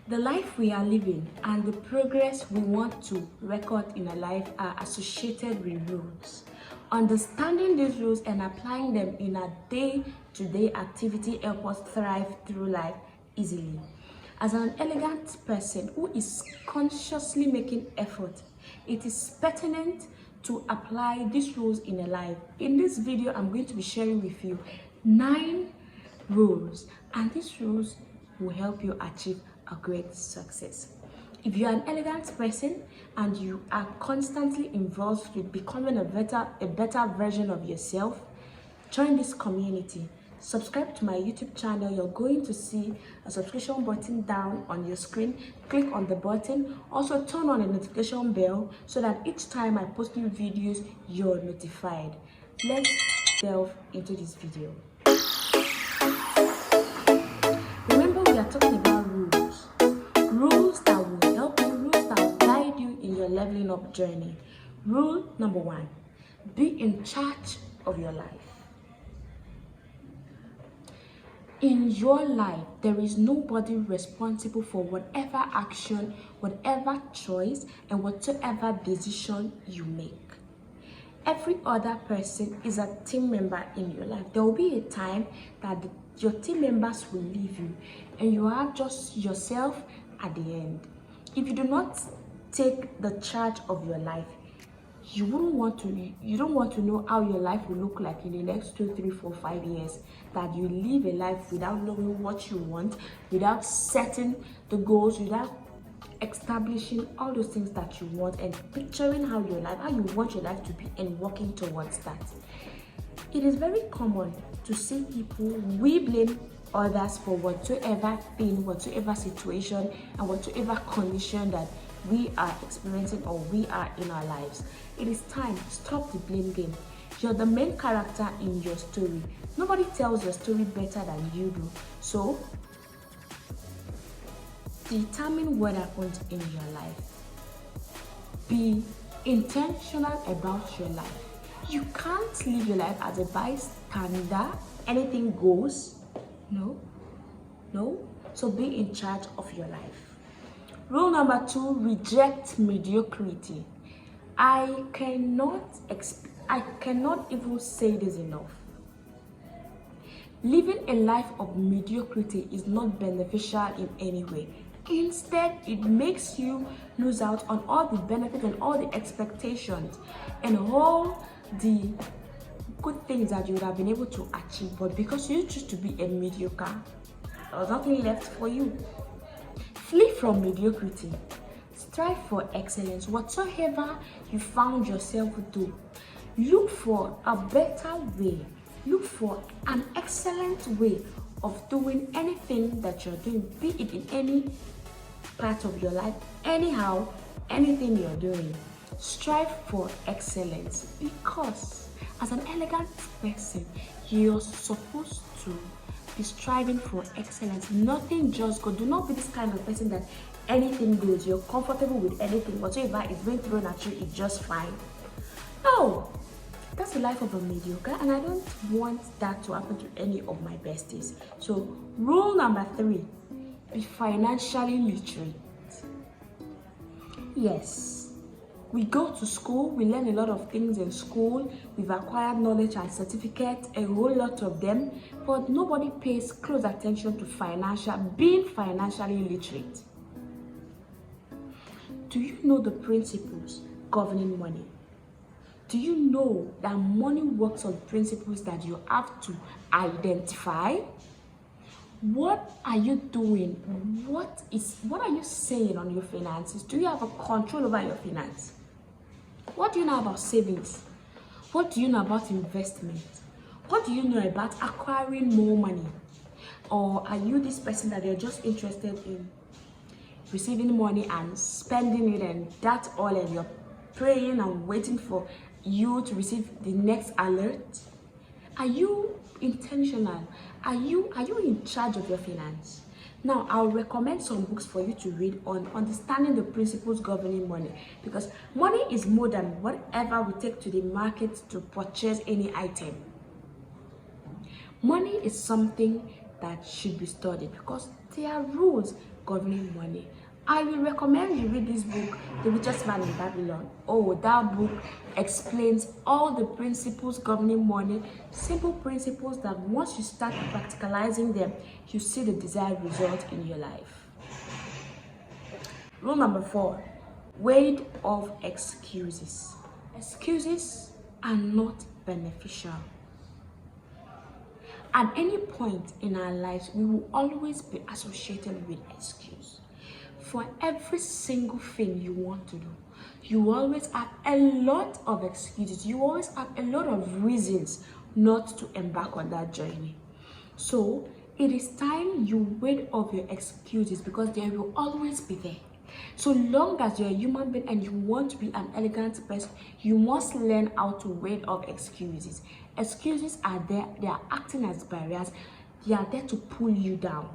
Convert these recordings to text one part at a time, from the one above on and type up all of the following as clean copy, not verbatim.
The life we are living and the progress we want to record in our life are associated with rules. Understanding these rules and applying them in our day-to-day activity help us thrive through life easily. As an elegant person who is consciously making effort, it is pertinent to apply these rules in a life. In this video, I'm going to be sharing with you 9 rules, and these rules will help you achieve a great success. If you're an elegant person and you are constantly involved with becoming a better version of yourself, join this community. Subscribe to my YouTube channel. You're going to see a subscription button down on your screen. Click on the button. Also turn on the notification bell so that each time I post new videos, you're notified. Let's delve into this video. Remember, we are talking about rules. Rules that will help you, rules that will guide you in your leveling up journey. Rule number 1, be in charge of your life. In your life, there is nobody responsible for whatever action, whatever choice, and whatsoever decision you make. Every other person is a team member in your life. There will be a time that your team members will leave you and you are just yourself at the end. If you do not take the charge of your life, you don't want to know how your life will look like in the next 2, 3, 4, 5 years. That you live a life without knowing what you want, without setting the goals, without establishing all those things that you want and picturing how you want your life to be and working towards that. It is very common to see people, we blame others for whatsoever thing, whatsoever situation, and whatsoever condition that we are experiencing or we are in our lives. It is time to stop the blame game. You're the main character in your story. Nobody tells your story better than you do. So, determine what happens in your life. Be intentional about your life. You can't live your life as a bystander. Anything goes. No. So be in charge of your life. Rule number 2, reject mediocrity. I cannot even say this enough. Living a life of mediocrity is not beneficial in any way. Instead, it makes you lose out on all the benefits and all the expectations and all the good things that you would have been able to achieve. But because you choose to be a mediocre, there's nothing left for you. Flee from mediocrity. Strive for excellence. Whatsoever you found yourself do, look for a better way. Look for an excellent way of doing anything that you're doing, be it in any part of your life, anyhow, anything you're doing. Strive for excellence, because as an elegant person, you're supposed to be striving for excellence. Nothing just goes. Do not be this kind of person that anything goes. You're comfortable with anything. Whatever is being thrown at you is just fine. No, that's the life of a mediocre, and I don't want that to happen to any of my besties. So, rule number 3, be financially literate. Yes, we go to school, we learn a lot of things in school, we've acquired knowledge and certificates, a whole lot of them, but nobody pays close attention to being financially literate. Do you know the principles governing money? Do you know that money works on principles that you have to identify? What are you doing? What are you saying on your finances? Do you have a control over your finance? What do you know about savings? What do you know about investment? What do you know about acquiring more money? Or are you this person that you're just interested in receiving money and spending it and that's all, and you're praying and waiting for you to receive the next alert? Are you intentional? Are you in charge of your finance? Now, I'll recommend some books for you to read on understanding the principles governing money, because money is more than whatever we take to the market to purchase any item. Money is something that should be studied because there are rules governing money. I will recommend you read this book, The Richest Man in Babylon. Oh, that book explains all the principles governing money, simple principles that once you start practicalizing them, you see the desired result in your life. Rule number 4, weight of excuses. Excuses are not beneficial. At any point in our lives, we will always be associated with excuse. For every single thing you want to do, you always have a lot of excuses. You always have a lot of reasons not to embark on that journey. So it is time you weigh off your excuses, because they will always be there. So long as you're a human being and you want to be an elegant person, you must learn how to weigh off excuses. Excuses are there, they are acting as barriers, they are there to pull you down.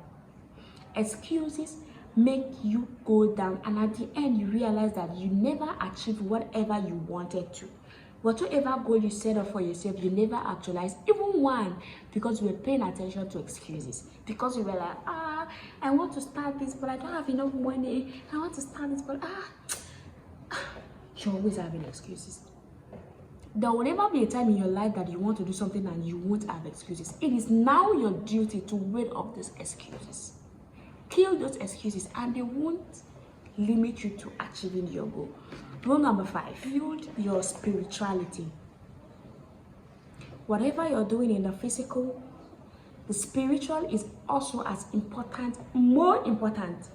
Excuses make you go down, and at the end you realize that you never achieved whatever you wanted to. Whatever goal you set up for yourself, you never actualized even one, because you were paying attention to excuses. Because you were like, I want to start this, but I don't have enough money. I want to start this, but you're always having excuses. There will never be a time in your life that you want to do something and you won't have excuses. It is now your duty to weigh up these excuses. Kill those excuses, and they won't limit you to achieving your goal. Rule number 5, build your spirituality. Whatever you're doing in the physical, the spiritual is also as important, more important,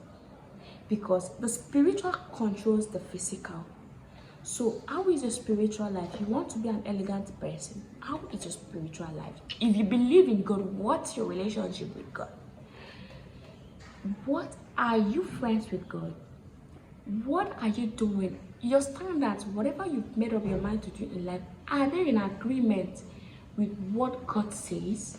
because the spiritual controls the physical. So how is your spiritual life? You want to be an elegant person. How is your spiritual life? If you believe in God, what's your relationship with God? What are you friends with God? What are you doing? Your standards, whatever you've made up your mind to do in life, are they in agreement with what God says?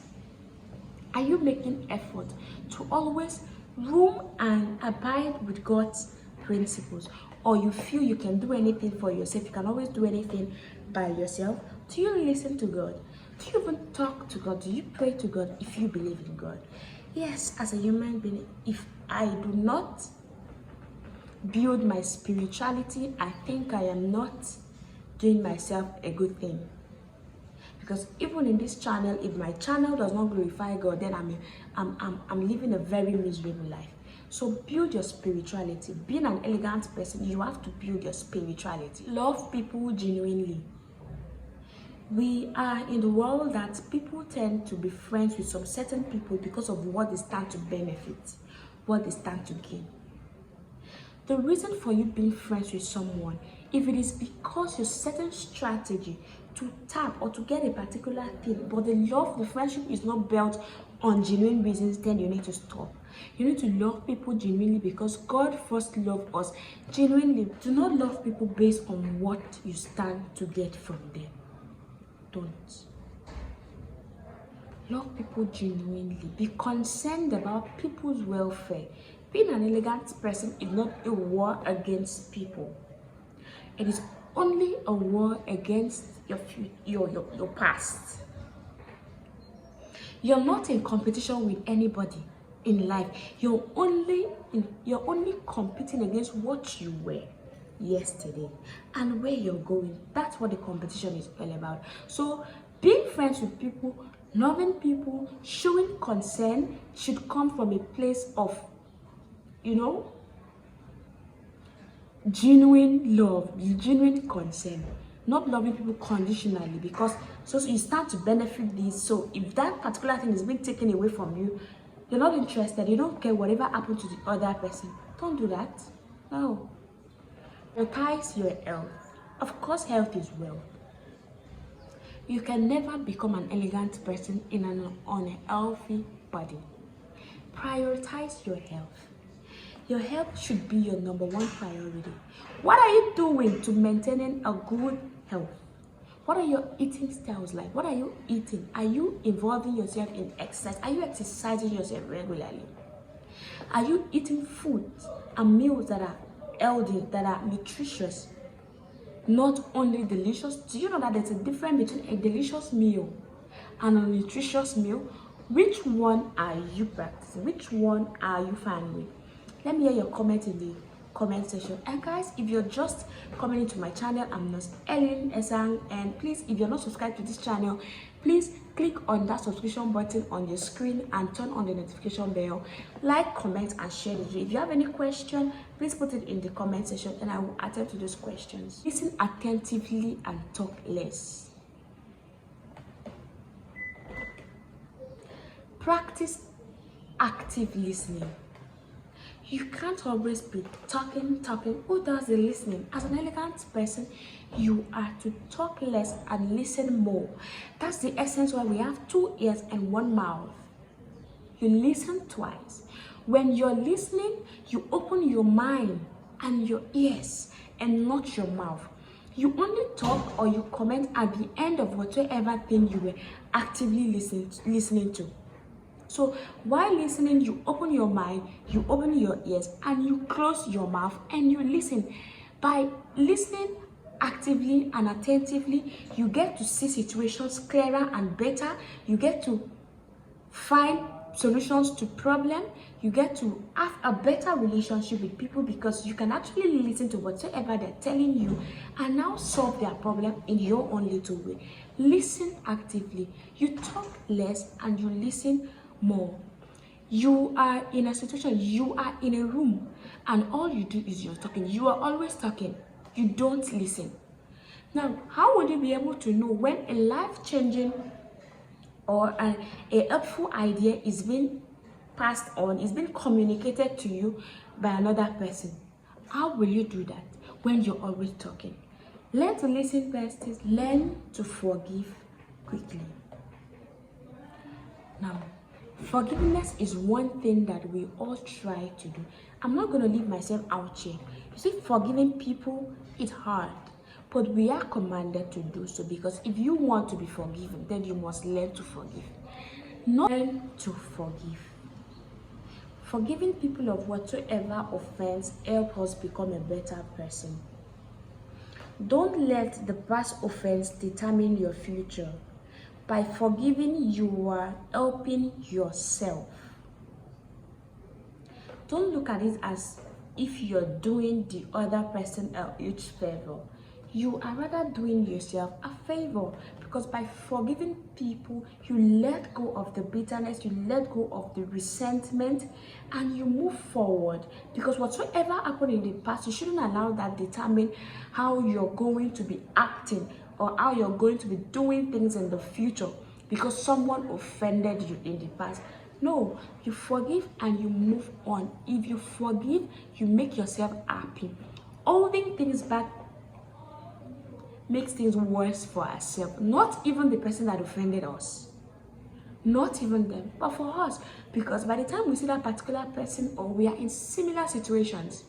Are you making effort to always room and abide with God's principles? Or you feel you can do anything for yourself, you can always do anything by yourself? Do you listen to God? Do you even talk to God? Do you pray to God if you believe in God? Yes, as a human being, if I do not build my spirituality, I think I am not doing myself a good thing. Because even in this channel, if my channel does not glorify God, then I'm living a very miserable life. So build your spirituality. Being an elegant person, you have to build your spirituality. Love people genuinely. We are in the world that people tend to be friends with some certain people because of what they stand to benefit, what they stand to gain. The reason for you being friends with someone, if it is because your certain strategy to tap or to get a particular thing, but the friendship is not built on genuine reasons, then you need to stop. You need to love people genuinely, because God first loved us genuinely. Do not love people based on what you stand to get from them. Don't. Love people genuinely. Be concerned about people's welfare. Being an elegant person is not a war against people. It is only a war against your past. You're not in competition with anybody in life. You're only competing against what you were yesterday and where you're going. That's what the competition is all about. So being friends with people, loving people, showing concern should come from a place of, genuine love, genuine concern. Not loving people conditionally, because so you start to benefit this. So if that particular thing is being taken away from you, you're not interested, you don't care whatever happened to the other person. Don't do that. No. Prioritize your health. Of course, health is wealth. You can never become an elegant person in an unhealthy body. Prioritize your health. Your health should be your #1 priority. What are you doing to maintaining a good health? What are your eating styles like? What are you eating? Are you involving yourself in exercise? Are you exercising yourself regularly? Are you eating foods and meals that are healthy, that are nutritious, not only delicious? Do you know that there's a difference between a delicious meal and a nutritious meal? Which one are you practicing? Which one are you fine with? Let me hear your comment in the comment section. And guys, if you're just coming into my channel, I'm Nurse Ellen Esang, and please, if you're not subscribed to this channel, please click on that subscription button on your screen and turn on the notification bell. Like, comment, and share the video. If you have any question, please put it in the comment section and I will attend to those questions. Listen attentively and talk less. Practice active listening. You can't always be talking. Who does the listening? As an elegant person, you are to talk less and listen more. That's the essence why we have 2 ears and 1 mouth. You listen twice. When you're listening, you open your mind and your ears and not your mouth. You only talk or you comment at the end of whatever thing you were actively listening to. So while listening, you open your mind, you open your ears, and you close your mouth and you listen. By listening actively and attentively, you get to see situations clearer and better. You get to find solutions to problems. You get to have a better relationship with people because you can actually listen to whatever they're telling you and now solve their problem in your own little way. Listen actively. You talk less and you listen more. You are in a situation, you are in a room, and all you do is you're talking. You are always talking. You don't listen. Now, how would you be able to know when a life-changing or a helpful idea is being passed on, is being communicated to you by another person? How will you do that when you're always talking? Learn to listen first. Learn to forgive quickly. Now, forgiveness is one thing that we all try to do. I'm not going to leave myself out here. You see, forgiving people is hard, but we are commanded to do so, because if you want to be forgiven, then you must learn to forgive. Not learn to forgive. Forgiving people of whatsoever offense helps us become a better person. Don't let the past offense determine your future. By forgiving, you are helping yourself. Don't look at it as if you're doing the other person a huge favor. You are rather doing yourself a favor, because by forgiving people, you let go of the bitterness, you let go of the resentment, and you move forward. Because whatsoever happened in the past, you shouldn't allow that determine how you're going to be acting or how you're going to be doing things in the future because someone offended you in the past. No, you forgive and you move on. If you forgive, you make yourself happy. Holding things back makes things worse for ourselves. Not even the person that offended us. Not even them, but for us. Because by the time we see that particular person or we are in similar situations,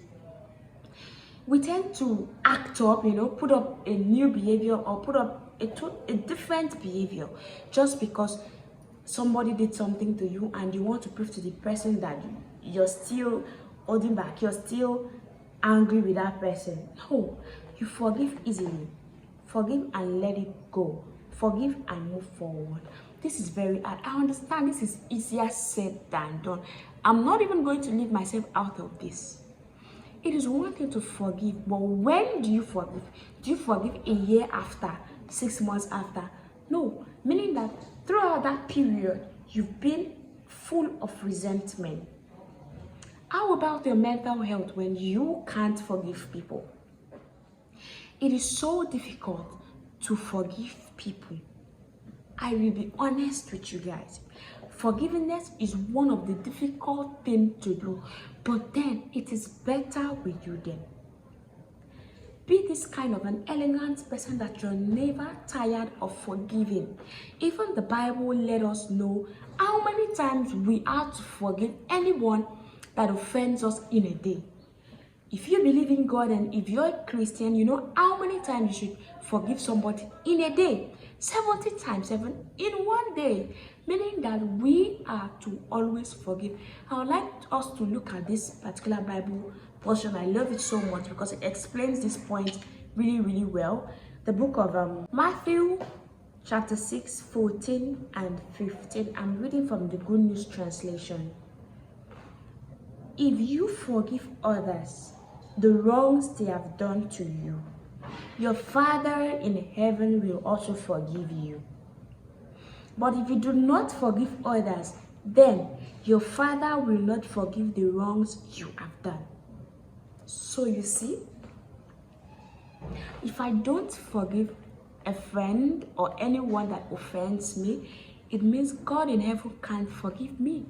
we tend to act up, put up a new behavior or put up a different behavior just because somebody did something to you and you want to prove to the person that you're still holding back, you're still angry with that person. No, you forgive easily. Forgive and let it go. Forgive and move forward. This is very hard. I understand this is easier said than done. I'm not even going to leave myself out of this. It is one thing to forgive, but when do you forgive? Do you forgive a year after, 6 months after? No, meaning that throughout that period, you've been full of resentment. How about your mental health when you can't forgive people? It is so difficult to forgive people. I will be honest with you guys. Forgiveness is one of the difficult things to do, but then it is better with you then. Be this kind of an elegant person that you're never tired of forgiving. Even the Bible let us know how many times we are to forgive anyone that offends us in a day. If you believe in God and if you're a Christian, you know how many times you should forgive somebody in a day. 70 times 7 in one day. Meaning that we are to always forgive. I would like us to look at this particular Bible portion. I love it so much because it explains this point really, really well. The book of Matthew chapter 6, 14 and 15. I'm reading from the Good News Translation. if you forgive others the wrongs they have done to you, your Father in heaven will also forgive you. But if you do not forgive others, then your Father will not forgive the wrongs you have done. So you see, if I don't forgive a friend or anyone that offends me, it means God in heaven can't forgive me.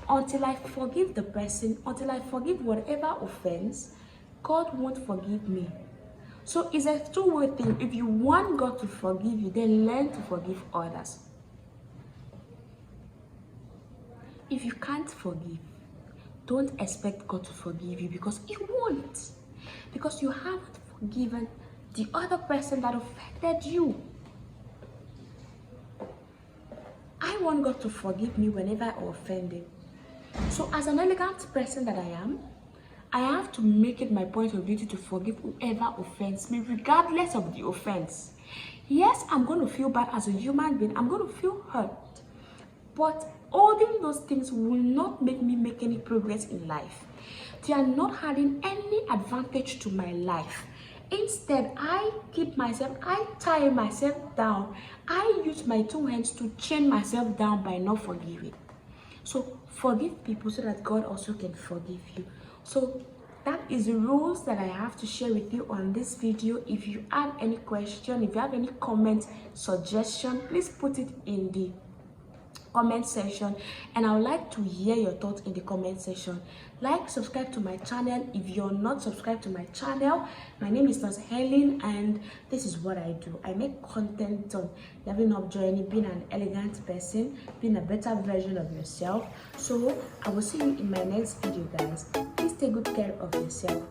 Until I forgive the person, until I forgive whatever offense, God won't forgive me. So it's a two-way thing. If you want God to forgive you, then learn to forgive others. If you can't forgive, don't expect God to forgive you, because He won't. Because you haven't forgiven the other person that offended you. I want God to forgive me whenever I offend Him. So as an elegant person that I am, I have to make it my point of duty to forgive whoever offends me, regardless of the offense. Yes, I'm going to feel bad as a human being. I'm going to feel hurt. But holding those things will not make me make any progress in life. They are not adding any advantage to my life. Instead, I tie myself down. I use my two hands to chain myself down by not forgiving. So forgive people so that God also can forgive you. So that is the rules that I have to share with you on this video. If you have any question, if you have any comment, suggestion, please put it in the comment section, and I would like to hear your thoughts in the comment section. Subscribe to my channel if you're not subscribed to my channel. My name is Nurse Helen, and this is what I do. I make content on leveling up journey, being an elegant person, being a better version of yourself. So I will see you in my next video, guys. Please take good care of yourself.